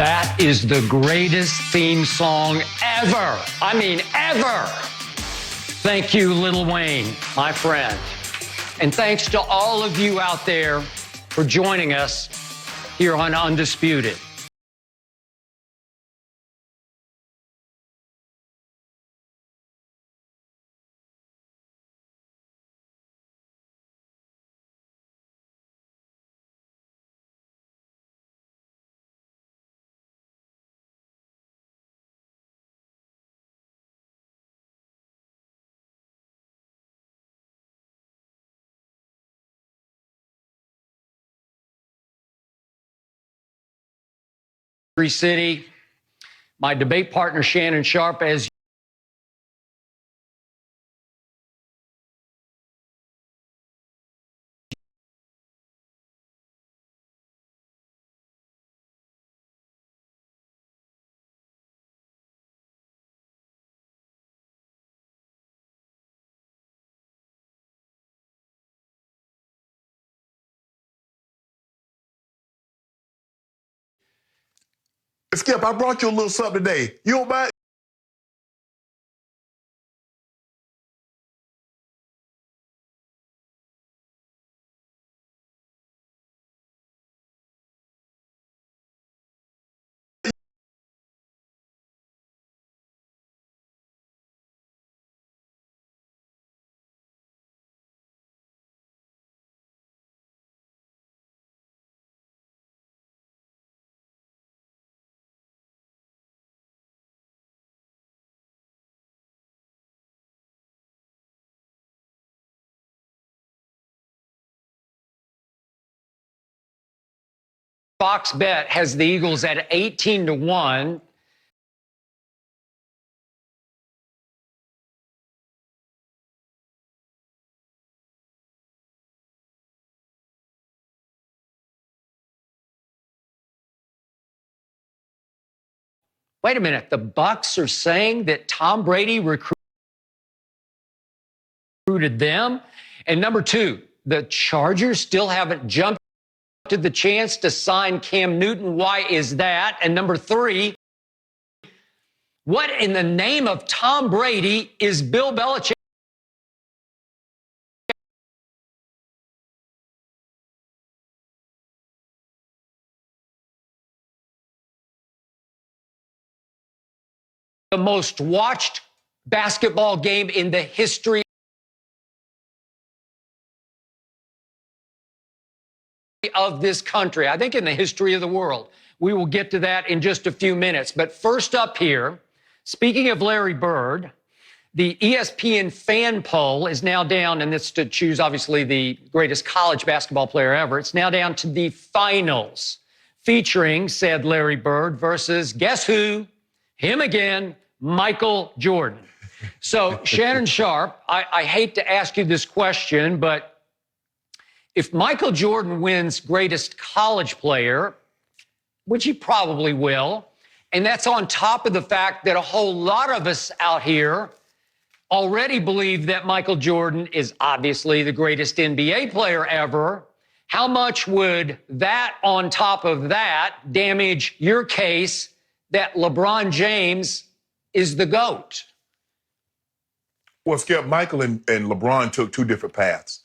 That is the greatest theme song ever. I mean, ever. Thank you, Lil Wayne, my friend. And thanks to all of you out there for joining us here on Undisputed. City. My debate partner, Shannon Sharpe, as Skip, I brought you a little something today. You don't mind? Fox Bet has the Eagles at 18-1. Wait a minute, the Bucs are saying that Tom Brady recruited them? And number two, the Chargers still haven't jumped to the chance to sign Cam Newton. Why is that? And number three, what in the name of Tom Brady is Bill Belichick the most watched basketball game in the history of this country? I think in the history of the world. We will get to that in just a few minutes. But first up here, speaking of Larry Bird, the ESPN fan poll is now down, and it's to choose, obviously, the greatest college basketball player ever. It's now down to the finals, featuring, said Larry Bird, versus, guess who? Him again, Michael Jordan. So, Shannon Sharpe, I hate to ask you this question, but if Michael Jordan wins greatest college player, which he probably will, and that's on top of the fact that a whole lot of us out here already believe that Michael Jordan is obviously the greatest NBA player ever, how much would that, on top of that, damage your case that LeBron James is the GOAT? Well, Skip, Michael and LeBron took two different paths.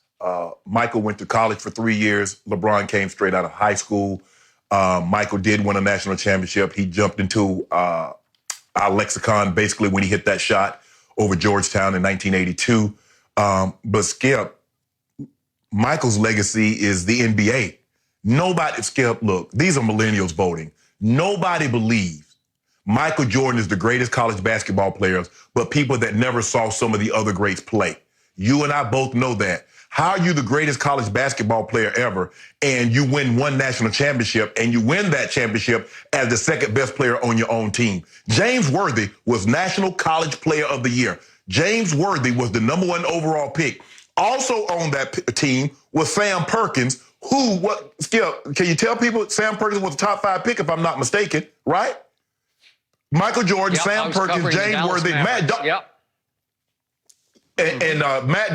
Michael went to college for 3 years. LeBron came straight out of high school. Michael did win a national championship. He jumped into our lexicon basically when he hit that shot over Georgetown in 1982. But Skip, Michael's legacy is the NBA. Nobody, Skip, look, these are millennials voting. Nobody believes Michael Jordan is the greatest college basketball players, but people that never saw some of the other greats play. You and I both know that. How are you the greatest college basketball player ever, and you win one national championship, and you win that championship as the second best player on your own team? James Worthy was National College Player of the Year. James Worthy was the #1 overall pick. Also on that team was Sam Perkins, who, Skip, can you tell people Sam Perkins was the top 5 pick if I'm not mistaken, right? Michael Jordan, Sam Perkins, James Worthy, Matt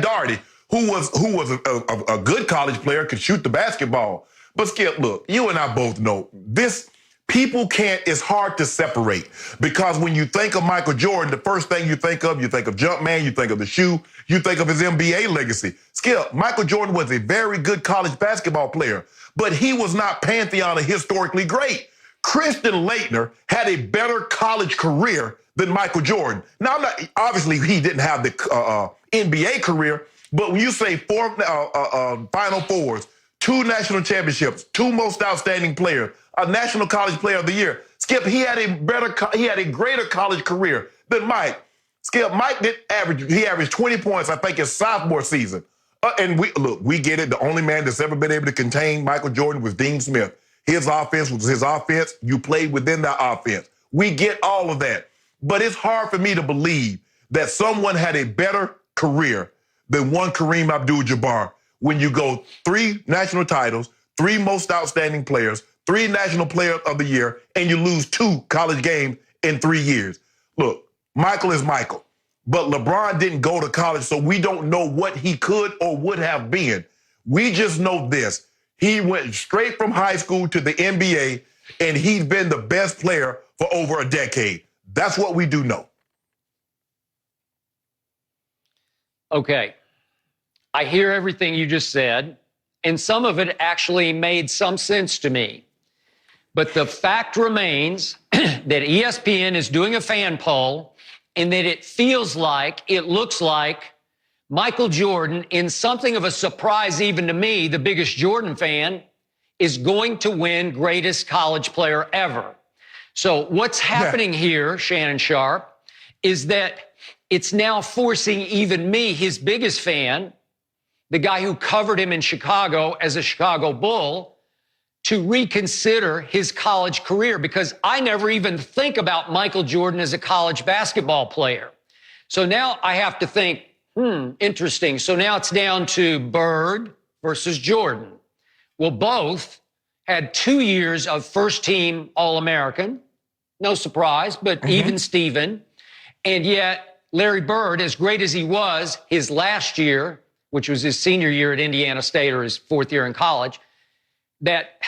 Doherty, who was a good college player, could shoot the basketball. But Skip, look, you and I both know this. people can't, it's hard to separate, because when you think of Michael Jordan, the first thing you think of Jumpman, you think of the shoe, you think of his NBA legacy. Skip, Michael Jordan was a very good college basketball player, but he was not pantheon of historically great. Christian Laettner had a better college career than Michael Jordan. Now, obviously, he didn't have the NBA career, but when you say four Final Fours, 2 national championships, 2 most outstanding players, a National College Player of the Year, Skip, he had a greater college career than Mike. Skip, Mike he averaged 20 points, I think, his sophomore season. And we get it. The only man that's ever been able to contain Michael Jordan was Dean Smith. His offense was his offense. You played within that offense. We get all of that. But it's hard for me to believe that someone had a better career than one Kareem Abdul-Jabbar when you go 3 national titles, 3 most outstanding players, 3 National Player of the Year, and you lose 2 college games in 3 years. Look, Michael is Michael, but LeBron didn't go to college, so we don't know what he could or would have been. We just know this. He went straight from high school to the NBA, and he's been the best player for over a decade. That's what we do know. Okay. I hear everything you just said, and some of it actually made some sense to me. But the fact remains that ESPN is doing a fan poll, and that it looks like Michael Jordan, in something of a surprise even to me, the biggest Jordan fan, is going to win greatest college player ever. So what's happening here, Shannon Sharpe, is that it's now forcing even me, his biggest fan, the guy who covered him in Chicago as a Chicago Bull, to reconsider his college career, because I never even think about Michael Jordan as a college basketball player. So now I have to think, interesting. So now it's down to Bird versus Jordan. Well, both had 2 years of first-team All-American. No surprise, but even Steven. And yet Larry Bird, as great as he was his last year, which was his senior year at Indiana State, or his 4th year in college, that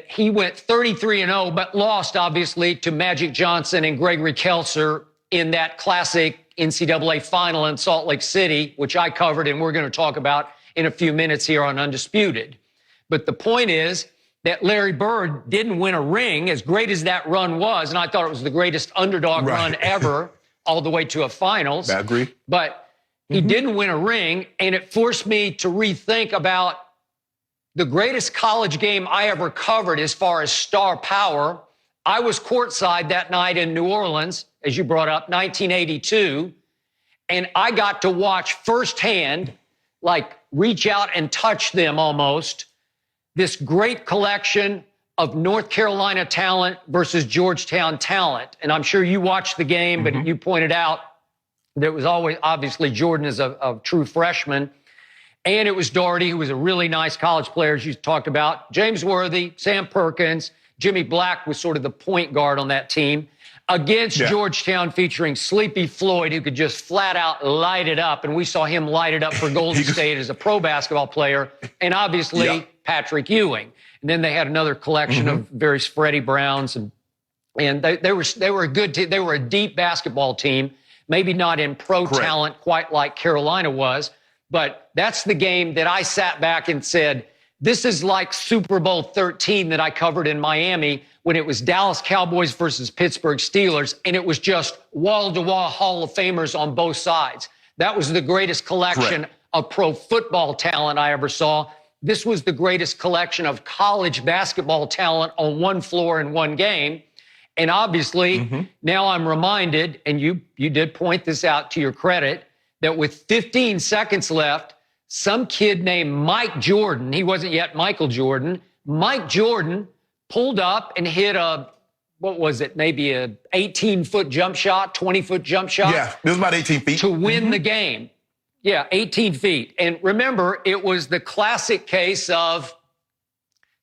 he went 33-0, but lost, obviously, to Magic Johnson and Gregory Kelser in that classic NCAA final in Salt Lake City, which I covered and we're going to talk about in a few minutes here on Undisputed. But the point is that Larry Bird didn't win a ring, as great as that run was, and I thought it was the greatest underdog run ever, all the way to a finals. I agree. But he didn't win a ring, and it forced me to rethink about the greatest college game I ever covered as far as star power. I was courtside that night in New Orleans, as you brought up, 1982, and I got to watch firsthand, like reach out and touch them almost, this great collection of North Carolina talent versus Georgetown talent. And I'm sure you watched the game, but you pointed out that it was always, obviously, Jordan is a true freshman. And it was Daugherty, who was a really nice college player, as you talked about. James Worthy, Sam Perkins, Jimmy Black was sort of the point guard on that team, against Georgetown, featuring Sleepy Floyd, who could just flat out light it up. And we saw him light it up for Golden State as a pro basketball player, and obviously Patrick Ewing. And then they had another collection of various Freddie Browns, and they were a good team. They were a deep basketball team, maybe not in pro talent quite like Carolina was, but that's the game that I sat back and said, this is like Super Bowl 13 that I covered in Miami when it was Dallas Cowboys versus Pittsburgh Steelers, and it was just wall-to-wall Hall of Famers on both sides. That was the greatest collection of pro football talent I ever saw. This was the greatest collection of college basketball talent on one floor in one game. And obviously, now I'm reminded, and you did point this out to your credit, that with 15 seconds left, some kid named Mike Jordan, he wasn't yet Michael Jordan, Mike Jordan pulled up and hit maybe a 18-foot jump shot, 20-foot jump shot? Yeah, it was about 18 feet. To win the game. Yeah, 18 feet. And remember, it was the classic case of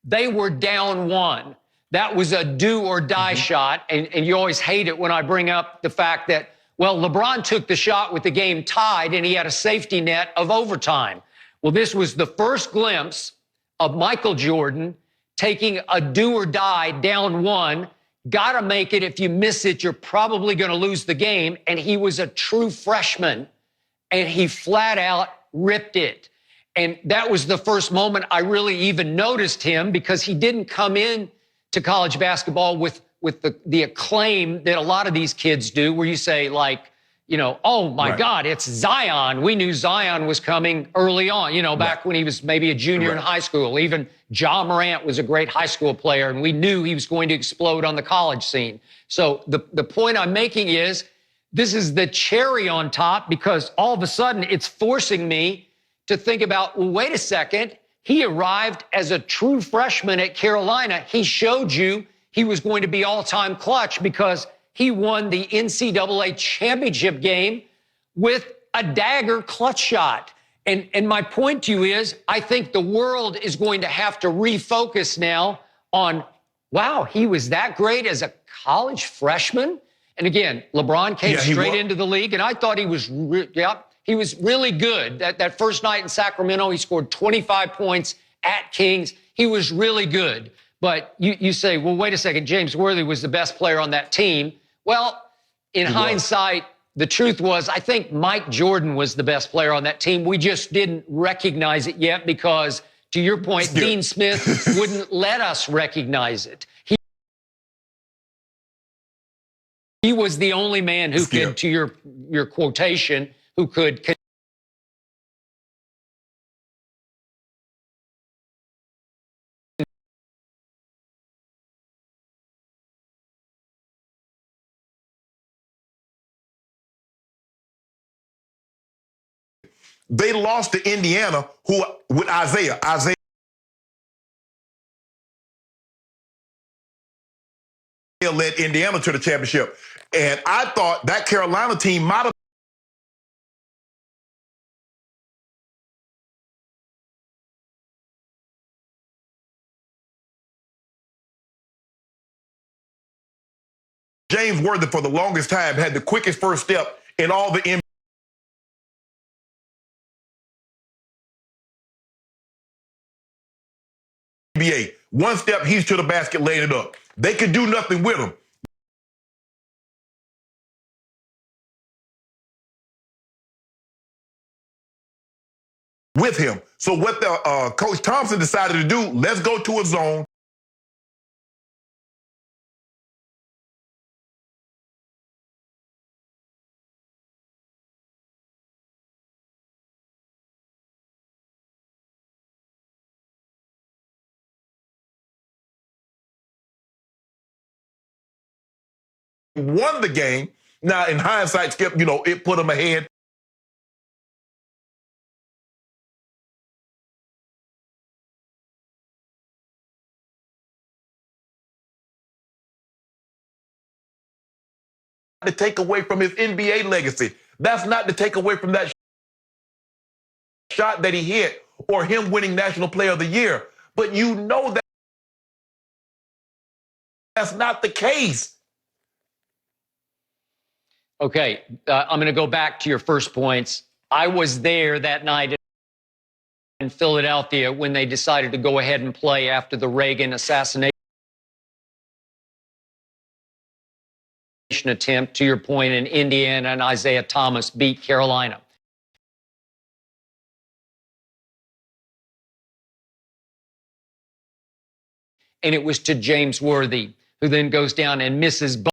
they were down one. That was a do or die shot. And you always hate it when I bring up the fact that, well, LeBron took the shot with the game tied and he had a safety net of overtime. Well, this was the first glimpse of Michael Jordan taking a do or die down one. Got to make it. If you miss it, you're probably going to lose the game. And he was a true freshman, and he flat out ripped it. And that was the first moment I really even noticed him, because he didn't come in to college basketball with the acclaim that a lot of these kids do, where you say, like, you know, oh my God, it's Zion. We knew Zion was coming early on, you know, back when he was maybe a junior in high school. Even Ja Morant was a great high school player, and we knew he was going to explode on the college scene. So the point I'm making is, this is the cherry on top, because all of a sudden it's forcing me to think about, well, wait a second. He arrived as a true freshman at Carolina. He showed you he was going to be all-time clutch, because he won the NCAA championship game with a dagger clutch shot. And my point to you is, I think the world is going to have to refocus now on, wow, he was that great as a college freshman. And again, LeBron came straight into the league, and I thought he was, he was really good. That first night in Sacramento, he scored 25 points at Kings. He was really good. But you say, well, wait a second, James Worthy was the best player on that team. Well, in hindsight, the truth was, I think Mike Jordan was the best player on that team. We just didn't recognize it yet, because, to your point, Dean Smith wouldn't let us recognize it. He was the only man who could, to your quotation, who could. They lost to Indiana, who with Isaiah led Indiana to the championship. And I thought that Carolina team might have James Worthy for the longest time had the quickest first step in all the NBA. One step, he's to the basket, laying it up. They could do nothing with him. With him. So what the Coach Thompson decided to do, let's go to a zone. Won the game. Now, in hindsight, Skip, you know, it put them ahead. To take away from his NBA legacy. That's not to take away from that shot that he hit or him winning National Player of the Year. But you know that that's not the case. Okay, I'm going to go back to your first points. I was there that night in Philadelphia when they decided to go ahead and play after the Reagan assassination attempt. To your point, in Indiana, and Isaiah Thomas beat Carolina. And it was to James Worthy, who then goes down and misses both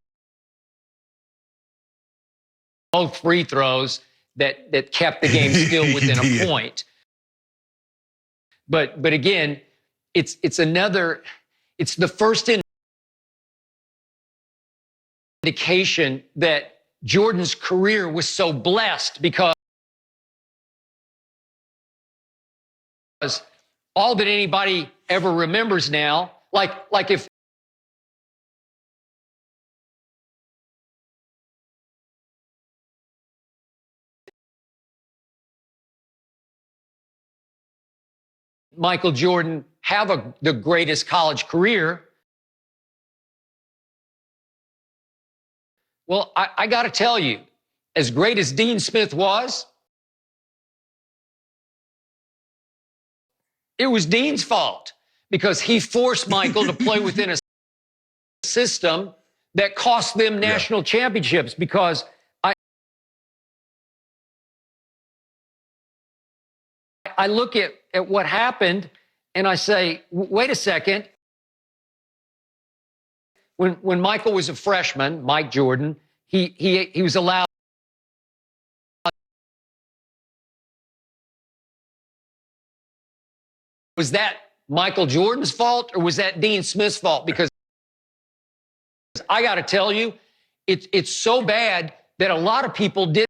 free throws that kept the game still within a point. But again, it's the first indication that Jordan's career was so blessed, because all that anybody ever remembers now, like if Michael Jordan have the greatest college career, well, I got to tell you, as great as Dean Smith was, it was Dean's fault, because he forced Michael to play within a system that cost them national championships. Because I look at what happened and I say, wait a second. When Michael was a freshman, Mike Jordan, he was allowed. Was that Michael Jordan's fault or was that Dean Smith's fault? Because I got to tell you, it's so bad that a lot of people didn't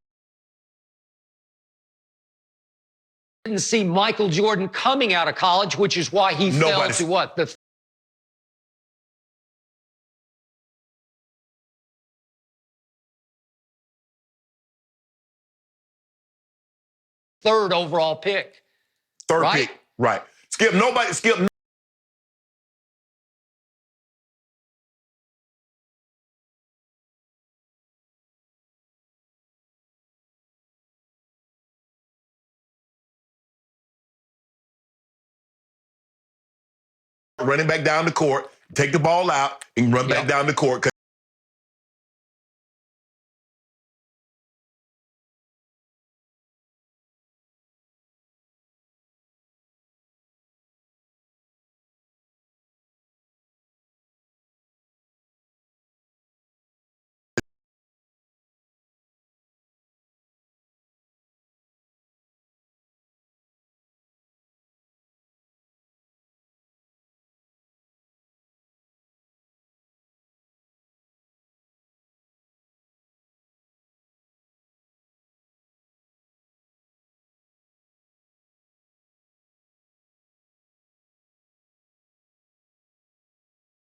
see Michael Jordan coming out of college, which is why he fell to what? The third overall pick. Third right? pick, right. Skip, running back down the court, take the ball out, and run back down the court.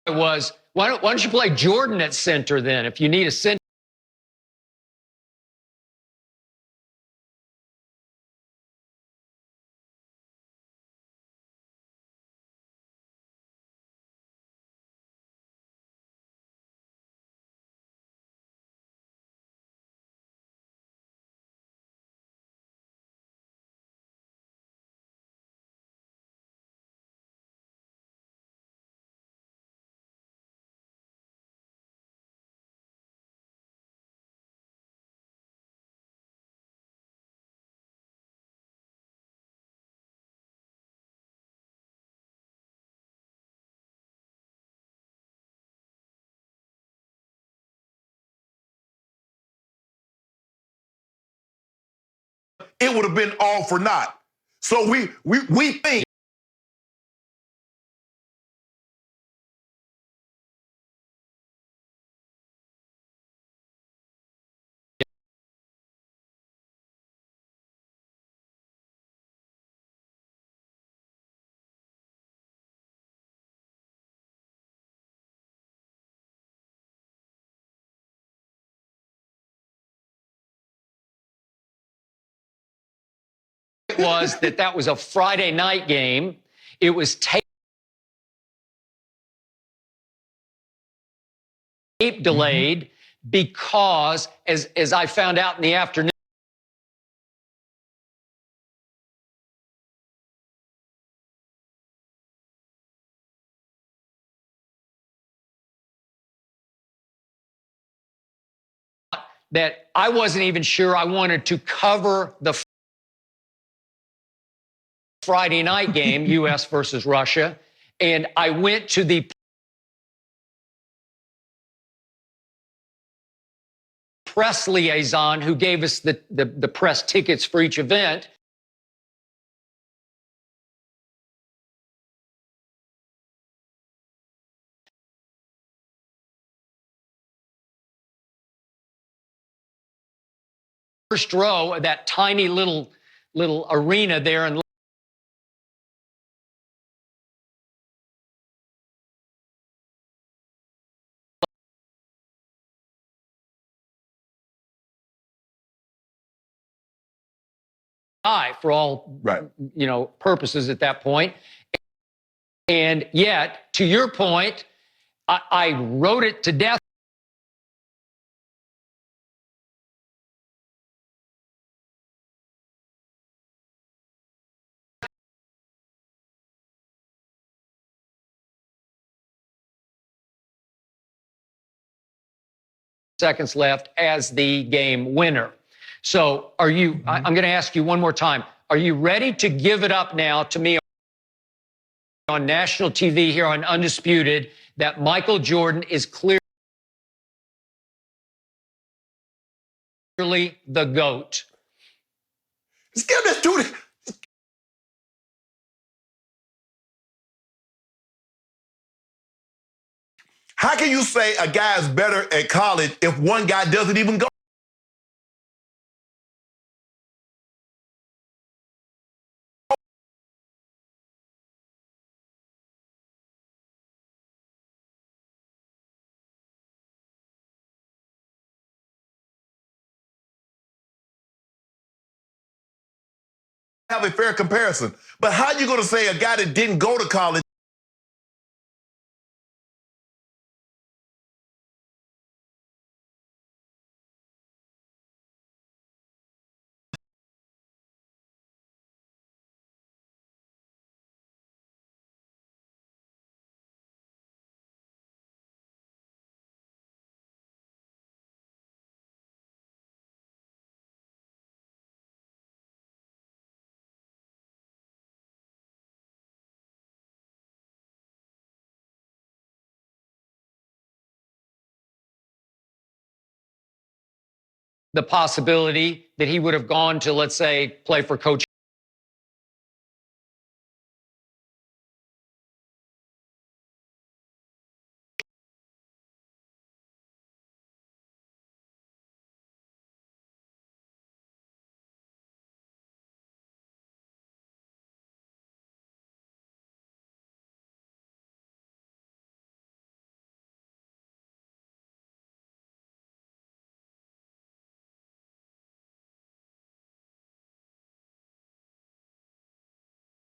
Was why don't you play Jordan at center then if you need a center? It would have been all for naught. So we think Was that was a Friday night game. It was tape delayed because, as I found out in the afternoon, that I wasn't even sure I wanted to cover the Friday night game, U.S. versus Russia, and I went to the press liaison who gave us the press tickets for each event. First row of that tiny little arena there in for all purposes at that point. And yet, to your point, I wrote it to death. seconds left as the game winner. So are you, I'm going to ask you one more time. Are you ready to give it up now to me on national TV here on Undisputed that Michael Jordan is clearly the GOAT? Let's give this dude. How can you say a guy is better at college if one guy doesn't even go? Have a fair comparison. But how are you going to say a guy that didn't go to college The possibility that he would have gone to, let's say, play for Coach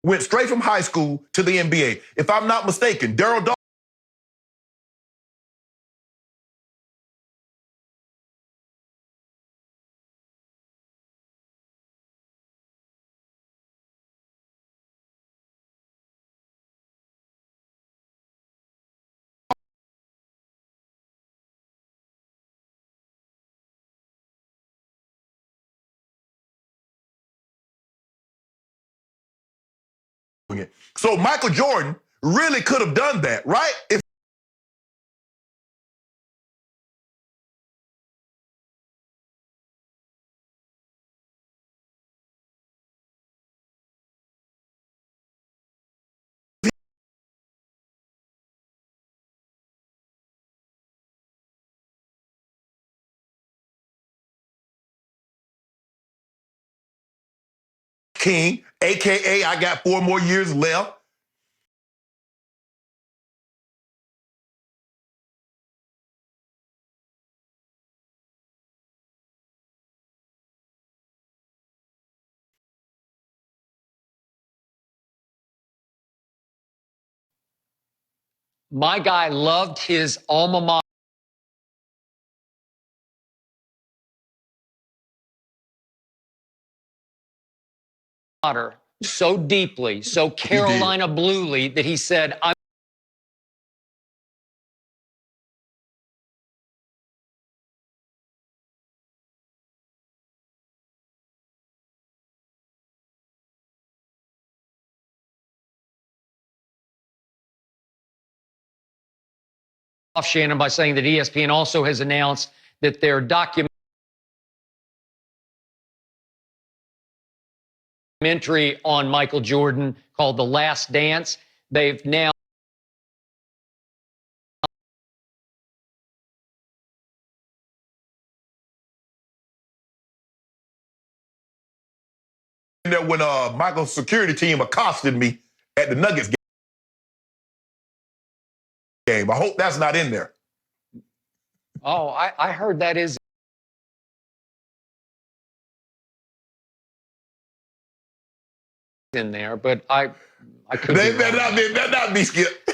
went straight from high school to the NBA? If I'm not mistaken, Daryl Dawson. So Michael Jordan really could have done that, right? If King, AKA I got 4 more years left. My guy loved his alma mater so deeply, so Carolina Bluely, that he said, I'm off Shannon by saying that ESPN also has announced that their documentary on Michael Jordan called The Last Dance, they've now There when Michael's security team accosted me at the Nuggets game. I hope that's not in there. Oh, I heard that is in there, but I could They be better wrong. not be, Skip.